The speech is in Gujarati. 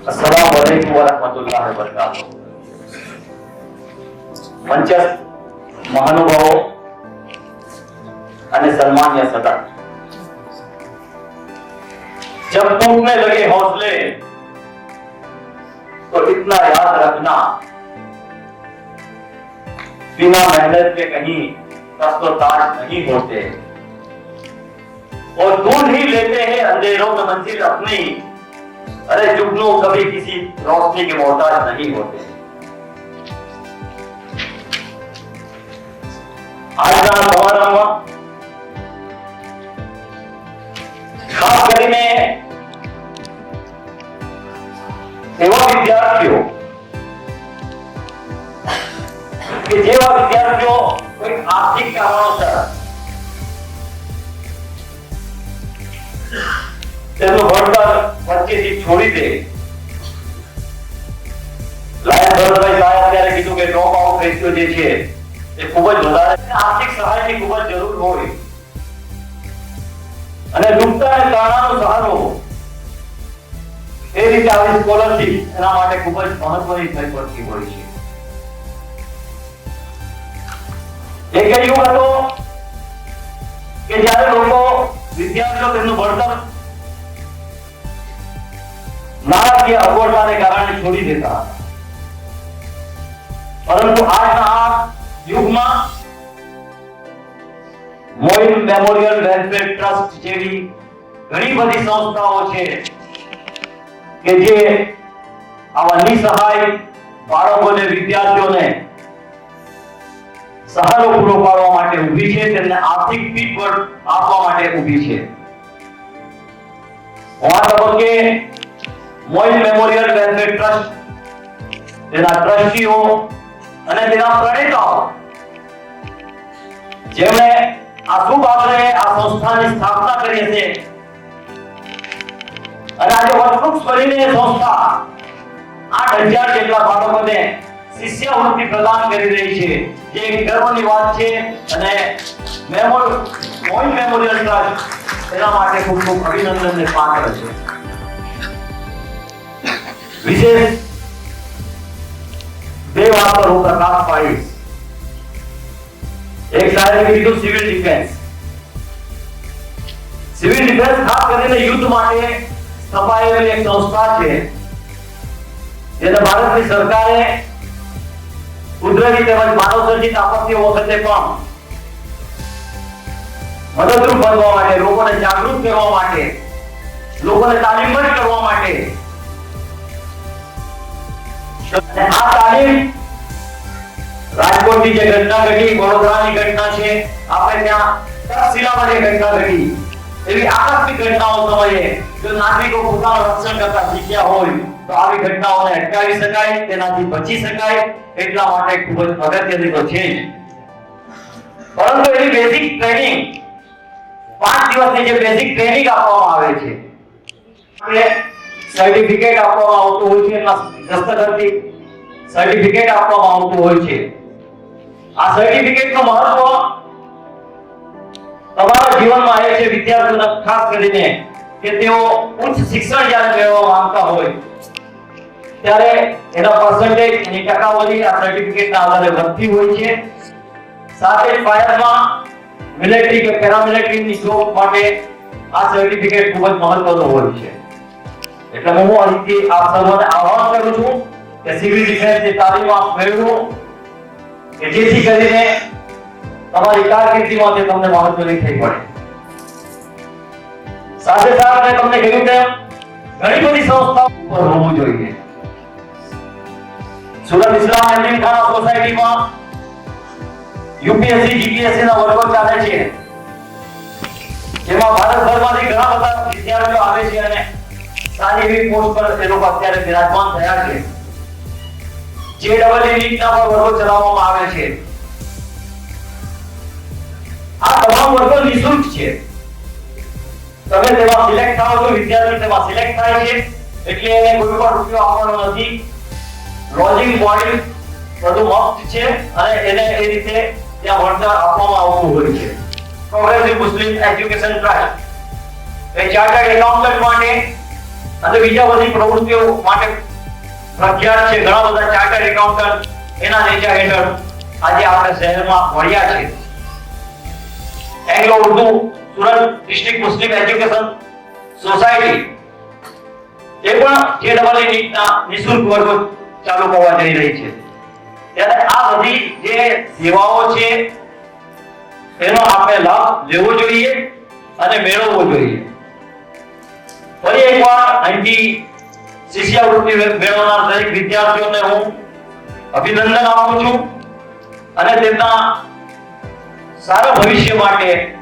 अस्सलामुअलैकुम वरहमतुल्लाहि वबरकातुहू। मंचस्थ महानुभावों અને સન્માન્ય સદા, जब टूटने लगे हौसले तो इतना याद रखना, बिना मेहनत के कहीं तख्तो-ताज नहीं होते और ढूंढ ही लेते हैं अंधेरों में मंजिल अपनी। अरे जुगनू कभी किसी रोशनी के मोहताज नहीं होते। આજના સમારંભમાં ખાસ કરીને એવા વિદ્યાર્થીઓ કે જેવા વિદ્યાર્થીઓ કોઈ આર્થિક કારણોસર તેનું ભણતર વચ્ચેથી છોડી દે, લાયક ભરતભાઈ સાહેબ અત્યારે કીધું કે ડ્રોપ આઉટ રેશિયો જે છે એ ખૂબ જ વધારે છે, આર્થિક સહાયની ખૂબ જ જરૂર હોય અને ડૂબતા અને તાણાનો સહારો એ રીતે આવી સ્કોલરશીપ એના માટે ખૂબ જ મહત્વની થઈ પડતી હોય છે। એક યુગ હતો કે જ્યારે લોકો વિદ્યાર્થીઓ તેમનું ભણતર નાણાકીય અગવડતાને કારણે છોડી દેતા હતા, પરંતુ આજના આ યુગમાં મોઇન મેમોરિયલ વેલફેર ટ્રસ્ટ જેવી ઘણી બધી સંસ્થાઓ છે કે જે આવા નિસહાય બાળકોને, વિદ્યાર્થીઓને સહારો પૂરો પાડવા માટે ઊભી છે, તેમને આર્થિક પીઠબળ આપવા માટે ઊભી છે। આ તબક્કે મોઇન મેમોરિયલ વેલફેર ટ્રસ્ટ, તેના ટ્રસ્ટીઓ અને તેના પ્રણેતાઓ જેમણે આ શુભ આશરે આ સંસ્થાની સ્થાપના કરી છે અને આજે વટવૃક્ષ બનીને સંસ્થા 8000 જેટલા બાળકોને શિષ્યવૃત્તિ પ્રદાન કરી રહી છે, જે એક ગર્વની વાત છે અને મોઇન મેમોરિયલ ટ્રસ્ટ તેના માટે ખૂબ ખૂબ અભિનંદનને પાત્ર છે। વિશેષ બે વાત પર હું પ્રકાશ પાડીશ। એક સાહેબે કીધું સિવિલ ડિફેન્સ ખાસ કરીને યુદ્ધ માટે સ્થપાયેલી એક સંસ્થા છે, જેને ભારતની સરકારે કુદરતી તેમજ માનવસર્જિત આપત્તિઓ વખતે પણ મદદરૂપ બનવા માટે, લોકોને જાગૃત કરવા માટે, લોકોને તાલીમબદ્ધ કરવા માટે, અને આ તાલીમ રાજકોટની જે ઘટના ઘટી, વડોદરાની ઘટના છે, આપણે ત્યાં તક્ષશિલામાં જે ઘટના ઘટી, એવી આકસ્મિક ઘટનાઓ સમયે જો નાગરિકો પોતાનું રક્ષણ કરતા શીખ્યા હોય તો આવી ઘટનાઓને અટકાવી શકાય, તેનાથી બચી શકાય, એટલા માટે ખૂબ જ અગત્યની તો છે જ। પરંતુ એની બેઝિક ટ્રેનિંગ, 5 દિવસની જે બેઝિક ટ્રેનિંગ આપવામાં આવે છે, સર્ટિફિકેટ આપવામાં આવતું હોય છે, એના દસ્તખતથી સર્ટિફિકેટ આપવામાં આવતું હોય છે। આ સર્ટિફિકેટનું મહત્વ તમારા જીવનમાં એ છે, વિદ્યાર્થીઓને ખાસ કરીને કે તેઓ ઉચ્ચ શિક્ષણ જ્યારે મેળવવા માંગતા હોય ત્યારે એના પર્સન્ટેજ, એની ટકાવારી આ સર્ટિફિકેટના આધારે વધતી હોય છે। સાથે જ ફાયરમાં મિલિટરી કે પેરામિલિટરીની જોબ માટે આ સર્ટિફિકેટ ખૂબ જ મહત્વનું હોય છે। એટલે હું અહીંથી આપ સૌને આહ્વાન કરું છું કે સિવિલ ડિફેન્સની તાલીમ આપ મેળવો કે જેથી કરીને તમારી કારકિર્દીમાં તે તમને મહત્વની થઈ પડે। સાથે સાથે મેં તમને કહ્યું તેમ ઘણી બધી સંસ્થાઓ પર હોવું જોઈએ। સુરત ઇસ્લામ યતીમખાના સોસાયટીમાં યુપીએસસી, જીપીએસસી ના વર્ગો ચાલે છે, જેમાં ભારતભરમાંથી ઘણા બધા વિદ્યાર્થીઓ આવે છે અને સારી એવી પોસ્ટ પર એ લોકો અત્યારે બિરાજમાન થયા છે। જેડબલઈ નીટના પર વર્ગો ચલાવવામાં આવે છે। આ તમામ વર્ગો નિશુલ્ક છે। તમે તેમાં સિલેક્ટ થાઓ તો વિદ્યાર્થી તેમાં સિલેક્ટ થાય છે, એટલે એને કોઈ પણ રૂપિયો આપવાનો નથી। લોજિંગ, બોર્ડિંગ બધું મુફ્ત છે અને એને એ રીતે ત્યાં ભણતર આપવામાં આવતું હોય છે। પ્રોગ્રેસિવ મુસ્લિમ એજ્યુકેશન ટ્રસ્ટ એ ચાર્ટર્ડ એકાઉન્ટન્ટ માટે અને બીજા બધી પ્રવૃત્તિઓ માટે પ્રખ્યાત છે. ઘણા બધા ચાર્ટર્ડ એકાઉન્ટન્ટ એના નેજા હેઠળ આજે આપણે શહેરમાં મળ્યા છે. Anglo Urdu Surat district Muslim education society એ પણ JEE નીટના નિઃશુલ્ક વર્ગો ચાલુ કરવા જઈ રહી છે. ત્યારે આ બધી જે સેવાઓ છે એનો આપણે લાભ લેવો જોઈએ અને મેળવવો જોઈએ. ફરી એકવાર અહીંથી શિષ્યવૃત્તિ મેળવનાર દરેક વિદ્યાર્થીઓને હું અભિનંદન આપું છું અને તેમના સારા ભવિષ્ય માટે